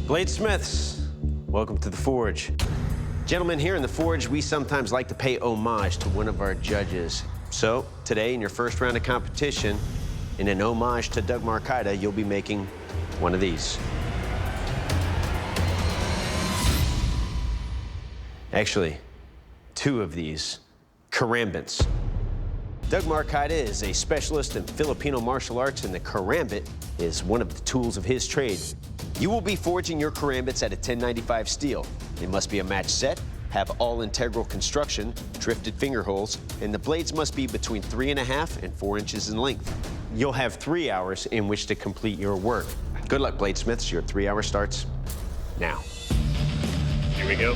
Bladesmiths, welcome to the Forge. Gentlemen, here in the Forge, we sometimes like to pay homage to one of our judges. So today, in your first round of competition, in an homage to Doug Marcaida, you'll be making one of these. Actually, two of these karambits. Doug Marcaida is a specialist in Filipino martial arts, and the karambit is one of the tools of his trade. You will be forging your karambits at a 1095 steel. They must be a match set, have all integral construction, drifted finger holes, and the blades must be between 3.5 and 4 inches in length. You'll have 3 hours in which to complete your work. Good luck, Bladesmiths. Your 3 hour starts now. Here we go.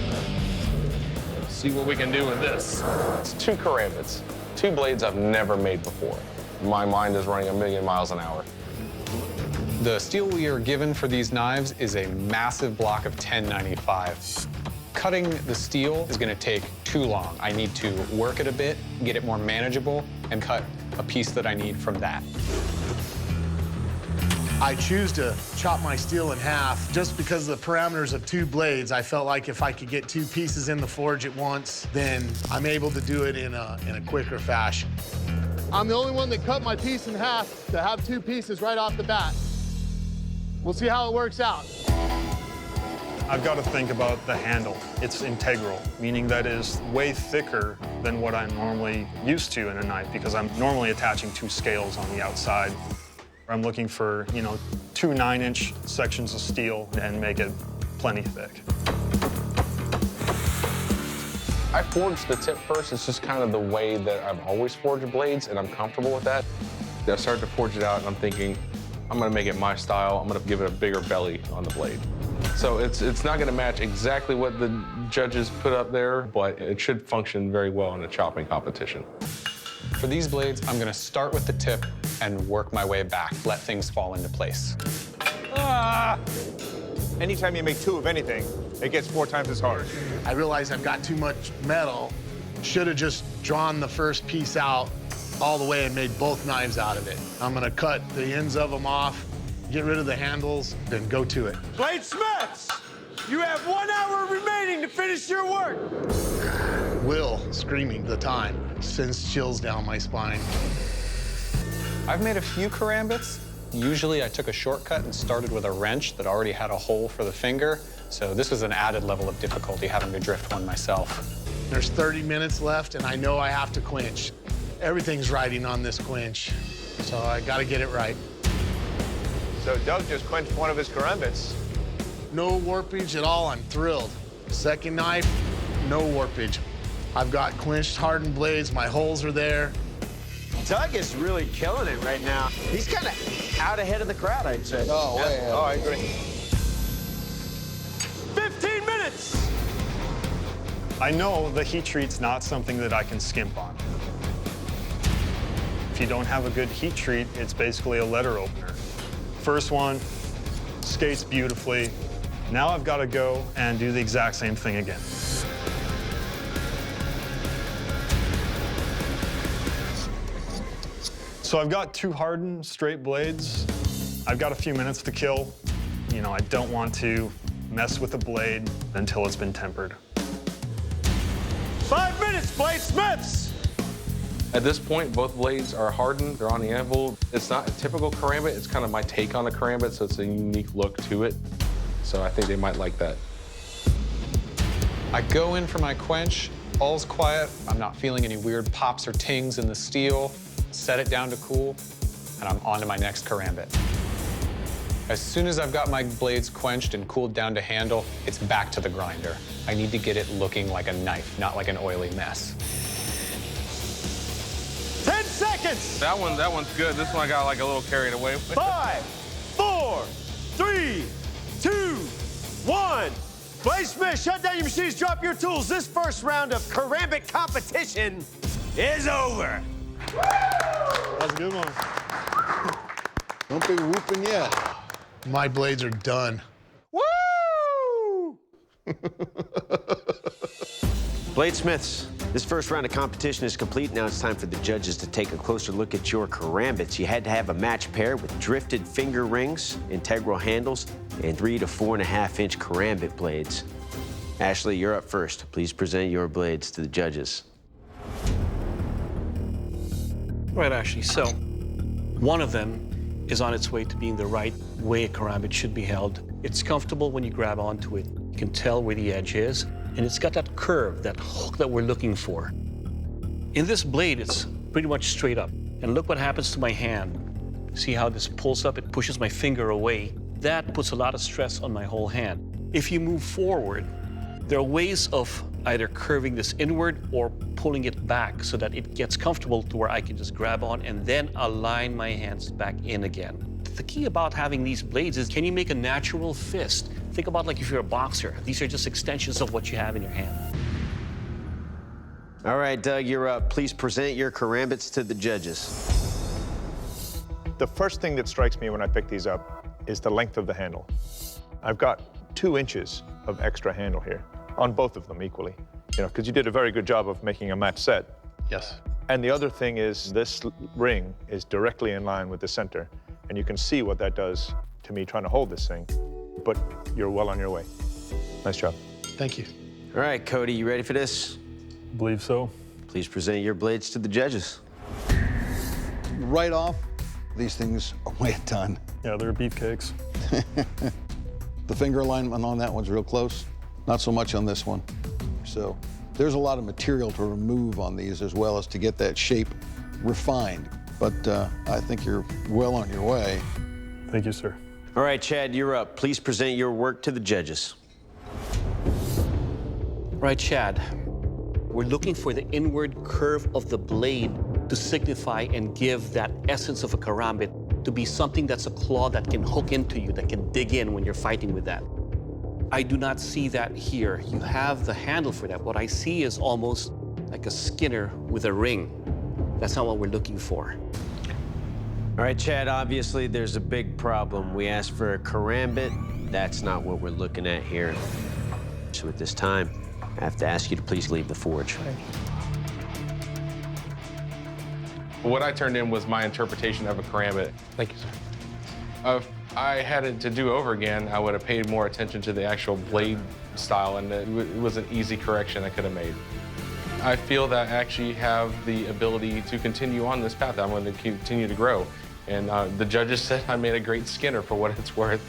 See what we can do with this. It's two karambits, two blades I've never made before. My mind is running 1,000,000 miles an hour. The steel we are given for these knives is a massive block of 1095. Cutting the steel is going to take too long. I need to work it a bit, get it more manageable, and cut a piece that I need from that. I choose to chop my steel in half just because of the parameters of two blades. I felt like if I could get two pieces in the forge at once, then I'm able to do it in a quicker fashion. I'm the only one that cut my piece in half to have two pieces right off the bat. We'll see how it works out. I've got to think about the handle. It's integral, meaning that is way thicker than what I'm normally used to in a knife because I'm normally attaching two scales on the outside. I'm looking for, 2 9-inch sections of steel and make it plenty thick. I forged the tip first. It's just kind of the way that I've always forged blades, and I'm comfortable with that. I started to forge it out, and I'm thinking, I'm going to make it my style. I'm going to give it a bigger belly on the blade. So it's not going to match exactly what the judges put up there, but it should function very well in a chopping competition. For these blades, I'm going to start with the tip and work my way back, let things fall into place. Anytime you make two of anything, it gets 4 times as hard. I realize I've got too much metal. Should have just drawn the first piece out all the way and made both knives out of it. I'm gonna cut the ends of them off, get rid of the handles, then go to it. Bladesmiths, you have 1 hour remaining to finish your work. Will screaming the time sends chills down my spine. I've made a few karambits. Usually I took a shortcut and started with a wrench that already had a hole for the finger, so this was an added level of difficulty having to drift one myself. There's 30 minutes left, and I know I have to quench. Everything's riding on this quench, so I gotta get it right. So Doug just quenched one of his karambits. No warpage at all, I'm thrilled. Second knife, no warpage. I've got quenched hardened blades, my holes are there. Doug is really killing it right now. He's kind of out ahead of the crowd, I'd say. Oh, yeah. Oh, I agree. 15 minutes! I know the heat treat's not something that I can skimp on. If you don't have a good heat treat, it's basically a letter opener. First one, skates beautifully. Now I've got to go and do the exact same thing again. So I've got 2 hardened straight blades. I've got a few minutes to kill. I don't want to mess with the blade until it's been tempered. 5 minutes, Bladesmiths! At this point, both blades are hardened. They're on the anvil. It's not a typical karambit. It's kind of my take on a karambit, so it's a unique look to it. So I think they might like that. I go in for my quench. All's quiet. I'm not feeling any weird pops or tings in the steel. Set it down to cool, and I'm on to my next karambit. As soon as I've got my blades quenched and cooled down to handle, it's back to the grinder. I need to get it looking like a knife, not like an oily mess. 10 seconds! That one's good. This one I got like a little carried away with. 5, 4, 3, 2, 1. Bladesmiths, shut down your machines, drop your tools. This first round of karambit competition is over. That's a good one. Don't be whooping yet. My blades are done. Woo! Bladesmiths, This first round of competition is complete. Now it's time for the judges to take a closer look at your karambits. You had to have a match pair with drifted finger rings, integral handles, and 3 to 4.5 inch karambit blades. Ashley, you're up first. Please present your blades to the judges. Right, Ashley. So one of them is on its way to being the right way a karambit should be held. It's comfortable when you grab onto it. You can tell where the edge is, and it's got that curve, that hook that we're looking for. In this blade, it's pretty much straight up. And look what happens to my hand. See how this pulls up? It pushes my finger away. That puts a lot of stress on my whole hand. If you move forward, there are ways of either curving this inward or pulling it back so that it gets comfortable to where I can just grab on and then align my hands back in again. The key about having these blades is, can you make a natural fist? Think about like if you're a boxer. These are just extensions of what you have in your hand. All right, Doug, you're up. Please present your karambits to the judges. The first thing that strikes me when I pick these up is the length of the handle. I've got 2 inches of extra handle here on both of them equally, because you did a very good job of making a match set. Yes. And the other thing is this ring is directly in line with the center, and you can see what that does to me trying to hold this thing, but you're well on your way. Nice job. Thank you. All right, Cody, you ready for this? Believe so. Please present your blades to the judges. Right off, these things weigh a ton. Yeah, they're beefcakes. The finger alignment on that one's real close. Not so much on this one. So there's a lot of material to remove on these as well as to get that shape refined. But I think you're well on your way. Thank you, sir. All right, Chad, you're up. Please present your work to the judges. Right, Chad. We're looking for the inward curve of the blade to signify and give that essence of a karambit to be something that's a claw that can hook into you, that can dig in when you're fighting with that. I do not see that here. You have the handle for that. What I see is almost like a Skinner with a ring. That's not what we're looking for. All right, Chad, obviously there's a big problem. We asked for a karambit. That's not what we're looking at here. So at this time, I have to ask you to please leave the forge. What I turned in was my interpretation of a karambit. Thank you, sir. If I had it to do over again, I would have paid more attention to the actual blade style, and it was an easy correction I could have made. I feel that I actually have the ability to continue on this path. I'm going to continue to grow. And the judges said I made a great Skinner for what it's worth.